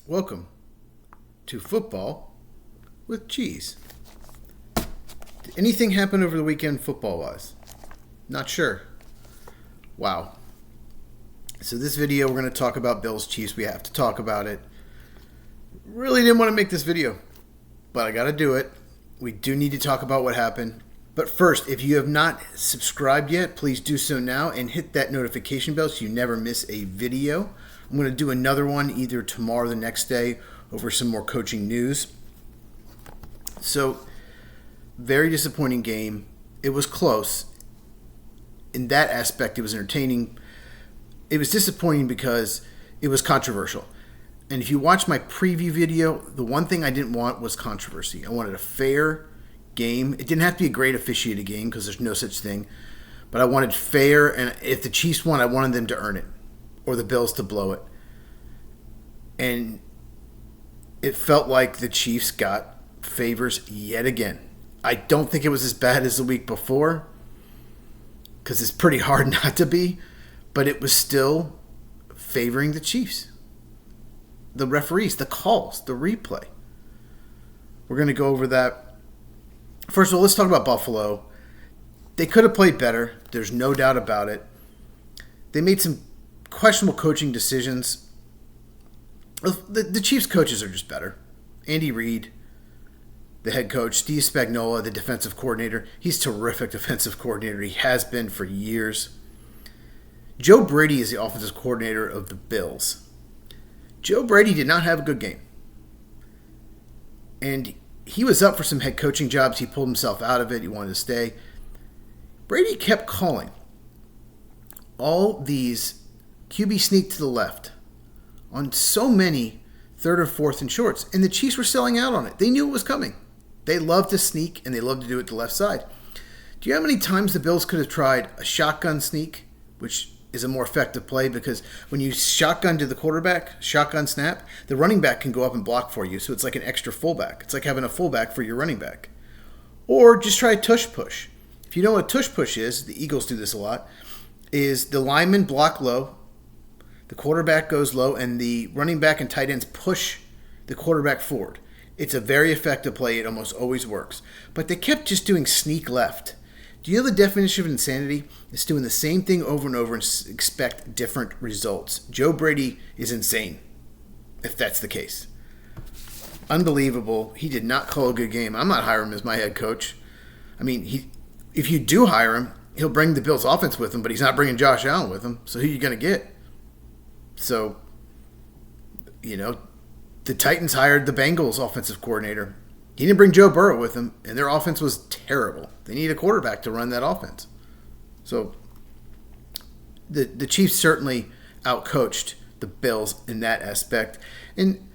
Welcome to Football with Cheese. Did anything happen over the weekend football-wise? Not sure. Wow. So this video, we're going to talk about Bills Chiefs. We have to talk about it. Really didn't want to make this video, but I got to do it. We do need to talk about what happened. But first, if you have not subscribed yet, please do so now and hit that notification bell so you never miss a video. I'm going to do another one either tomorrow or the next day over some more coaching news. So, very disappointing game. It was close. In that aspect, it was entertaining. It was disappointing because it was controversial. And if you watch my preview video, the one thing I didn't want was controversy. I wanted a fair game. It didn't have to be a great officiated game because there's no such thing. But I wanted fair, and if the Chiefs won, I wanted them to earn it or the Bills to blow it. And it felt like the Chiefs got favors yet again. I don't think it was as bad as the week before because it's pretty hard not to be, but it was still favoring the Chiefs. The referees, the calls, the replay. We're going to go over that. First of all, let's talk about Buffalo. They could have played better. There's no doubt about it. They made some questionable coaching decisions. The Chiefs coaches are just better. Andy Reid, the head coach, Steve Spagnuolo, the defensive coordinator. He's a terrific defensive coordinator. He has been for years. Joe Brady is the offensive coordinator of the Bills. Joe Brady did not have a good game. And he was up for some head coaching jobs. He pulled himself out of it. He wanted to stay. Brady kept calling all these QB sneak to the left on so many third or fourth and shorts. And the Chiefs were selling out on it. They knew it was coming. They love to sneak, and they love to do it to the left side. Do you know how many times the Bills could have tried a shotgun sneak, which is a more effective play because when you shotgun to the quarterback, shotgun snap, the running back can go up and block for you. So it's like an extra fullback. It's like having a fullback for your running back. Or just try a tush push. If you know what a tush push is, the Eagles do this a lot, is the linemen block low, the quarterback goes low, and the running back and tight ends push the quarterback forward. It's a very effective play. It almost always works. But they kept just doing sneak left. Do you know the definition of insanity? It's doing the same thing over and over and expect different results. Joe Brady is insane, if that's the case. Unbelievable. He did not call a good game. I'm not hiring him as my head coach. I mean, if you do hire him, he'll bring the Bills offense with him, but he's not bringing Josh Allen with him. So who are you going to get? So, the Titans hired the Bengals offensive coordinator. He didn't bring Joe Burrow with him, and their offense was terrible. They need a quarterback to run that offense. So the Chiefs certainly outcoached the Bills in that aspect. And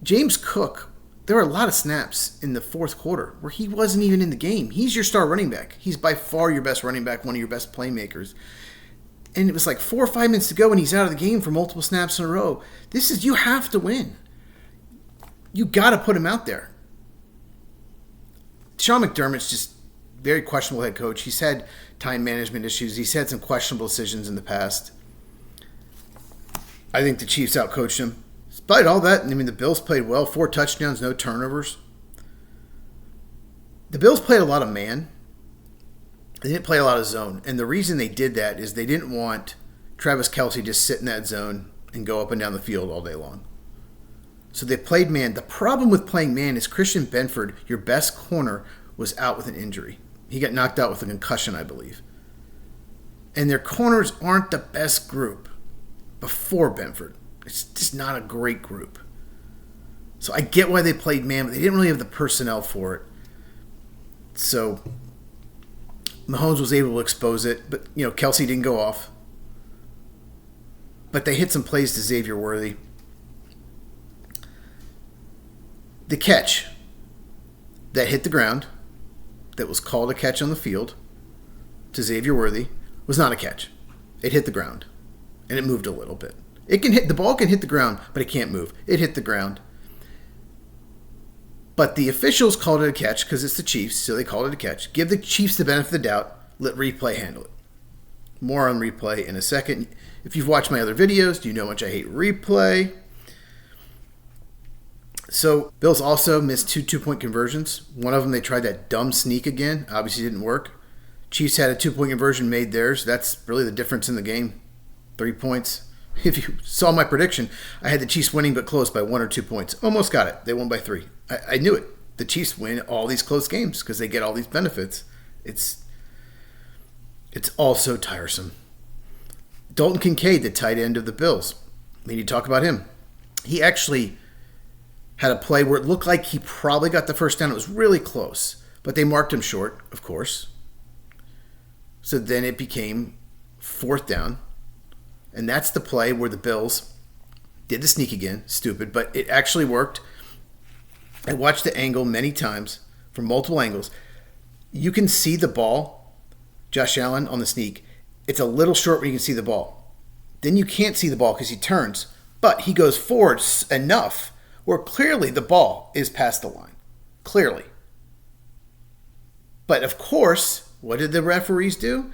James Cook, there were a lot of snaps in the fourth quarter where he wasn't even in the game. He's your star running back. He's by far your best running back, one of your best playmakers. And it was like 4 or 5 minutes to go, and he's out of the game for multiple snaps in a row. You have to win. You got to put him out there. Sean McDermott's just very questionable head coach. He's had time management issues. He's had some questionable decisions in the past. I think the Chiefs outcoached him. Despite all that, the Bills played well. 4 touchdowns, no turnovers. The Bills played a lot of man. They didn't play a lot of zone. And the reason they did that is they didn't want Travis Kelce to sit in that zone and go up and down the field all day long. So they played man. The problem with playing man is Christian Benford, your best corner, was out with an injury. He got knocked out with a concussion, I believe. And their corners aren't the best group before Benford. It's just not a great group. So I get why they played man, but they didn't really have the personnel for it. So Mahomes was able to expose it, but Kelce didn't go off. But they hit some plays to Xavier Worthy. The catch that hit the ground, that was called a catch on the field to Xavier Worthy, was not a catch. It hit the ground, and it moved a little bit. The ball can hit the ground, but it can't move. It hit the ground. But the officials called it a catch because it's the Chiefs, so they called it a catch. Give the Chiefs the benefit of the doubt. Let replay handle it. More on replay in a second. If you've watched my other videos, you know how much I hate replay. So Bills also missed 2 2-point conversions. One of them, they tried that dumb sneak again. Obviously didn't work. Chiefs had a 2-point conversion, made theirs. That's really the difference in the game. 3 points. If you saw my prediction, I had the Chiefs winning but close by 1 or 2 points. Almost got it. They won by 3. I knew it. The Chiefs win all these close games because they get all these benefits. It's all so tiresome. Dalton Kincaid, the tight end of the Bills. We need to talk about him. He actually had a play where it looked like he probably got the first down. It was really close, but they marked him short, of course. So then it became 4th down. And that's the play where the Bills did the sneak again. Stupid, but it actually worked. I watched the angle many times from multiple angles. You can see the ball, Josh Allen on the sneak. It's a little short where you can see the ball. Then you can't see the ball because he turns, but he goes forward enough where clearly the ball is past the line. Clearly. But of course, what did the referees do?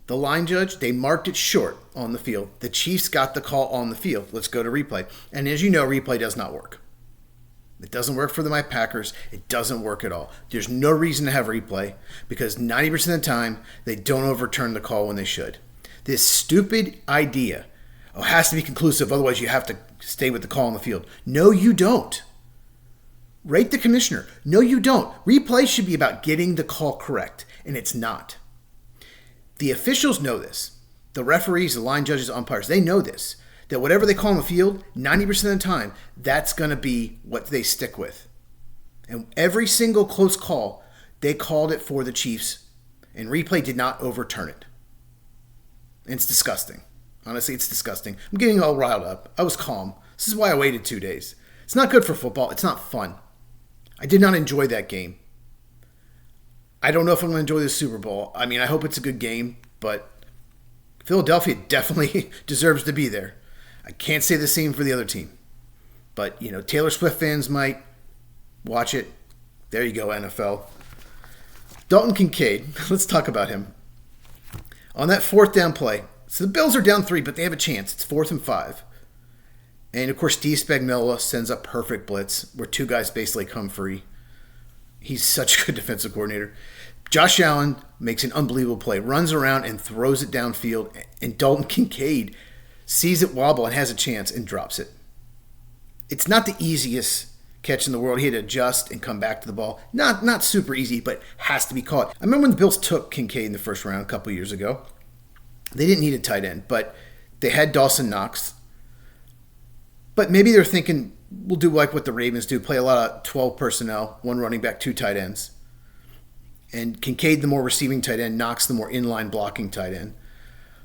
The line judge, they marked it short on the field. The Chiefs got the call on the field. Let's go to replay. And as you know, replay does not work. It doesn't work for my Packers. It doesn't work at all. There's no reason to have replay because 90% of the time, they don't overturn the call when they should. This stupid idea, it has to be conclusive, otherwise you have to stay with the call on the field. No, you don't. Rate the commissioner. No, you don't. Replay should be about getting the call correct, and it's not. The officials know this. The referees, the line judges, the umpires, they know this. That whatever they call on the field, 90% of the time, that's going to be what they stick with. And every single close call, they called it for the Chiefs, and replay did not overturn it. And it's disgusting. Honestly, it's disgusting. I'm getting all riled up. I was calm. This is why I waited 2 days. It's not good for football. It's not fun. I did not enjoy that game. I don't know if I'm going to enjoy the Super Bowl. I mean, I hope it's a good game, but Philadelphia definitely deserves to be there. I can't say the same for the other team. But, Taylor Swift fans might watch it. There you go, NFL. Dalton Kincaid, let's talk about him. On that 4th down play, so the Bills are down 3, but they have a chance. It's 4th and 5. And, of course, Steve Spagnuolo sends a perfect blitz where 2 guys basically come free. He's such a good defensive coordinator. Josh Allen makes an unbelievable play, runs around and throws it downfield, and Dalton Kincaid sees it wobble and has a chance and drops it. It's not the easiest catch in the world. He had to adjust and come back to the ball. Not super easy, but has to be caught. I remember when the Bills took Kincaid in the first round a couple years ago. They didn't need a tight end, but they had Dawson Knox. But maybe they're thinking, we'll do like what the Ravens do, play a lot of 12 personnel, 1 running back, 2 tight ends. And Kincaid, the more receiving tight end, Knox, the more inline blocking tight end.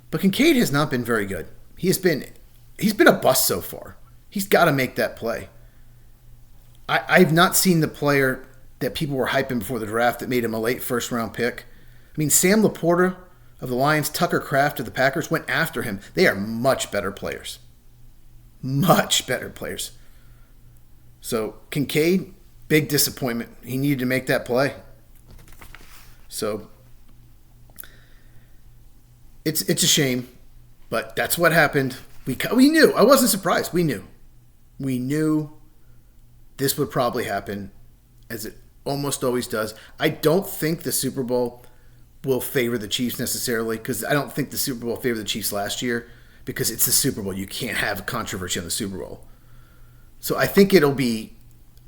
But Kincaid has not been very good. He's been a bust so far. He's got to make that play. I've not seen the player that people were hyping before the draft that made him a late first-round pick. I mean, Sam Laporta of the Lions, Tucker Kraft of the Packers went after him. They are much better players. Much better players. So Kincaid, big disappointment. He needed to make that play. So it's a shame, but that's what happened. We knew. I wasn't surprised. We knew this would probably happen, as it almost always does. I don't think the Super Bowl will favor the Chiefs necessarily, because I don't think the Super Bowl favored the Chiefs last year, because it's the Super Bowl. You can't have controversy on the Super Bowl. So I think it'll be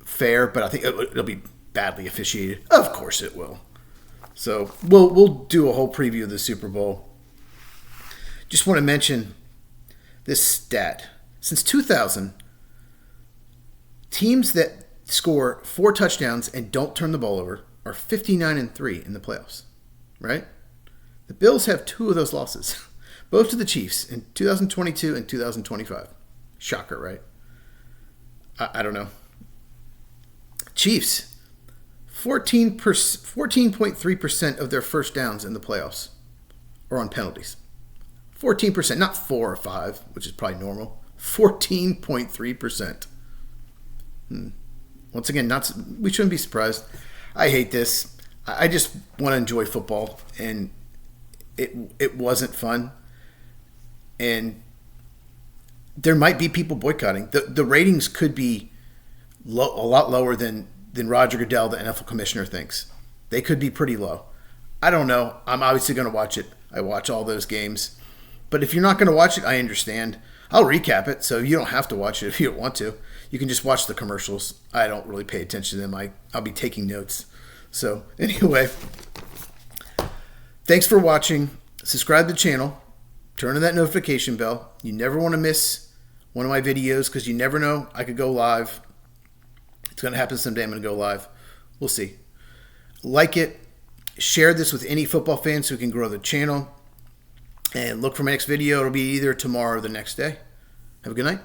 fair, but I think it'll be badly officiated. Of course it will. So we'll do a whole preview of the Super Bowl. Just want to mention this stat. Since 2000, teams that score 4 touchdowns and don't turn the ball over are 59-3 in the playoffs, right? The Bills have 2 of those losses, both to the Chiefs in 2022 and 2025. Shocker, right? I don't know. Chiefs, 14.3% of their first downs in the playoffs are on penalties. 14%, not 4 or 5, which is probably normal. 14.3%. Once again, we shouldn't be surprised. I hate this. I just want to enjoy football, and it wasn't fun. And there might be people boycotting. The ratings could be a lot lower than Roger Goodell, the NFL commissioner, thinks. They could be pretty low. I don't know. I'm obviously going to watch it. I watch all those games. But if you're not going to watch it, I understand. I'll recap it, so you don't have to watch it if you don't want to. You can just watch the commercials. I don't really pay attention to them. I'll be taking notes. So anyway, thanks for watching. Subscribe to the channel. Turn on that notification bell. You never want to miss one of my videos because you never know. I could go live. It's going to happen someday. I'm going to go live. We'll see. Like it. Share this with any football fans so we can grow the channel. And look for my next video. It'll be either tomorrow or the next day. Have a good night.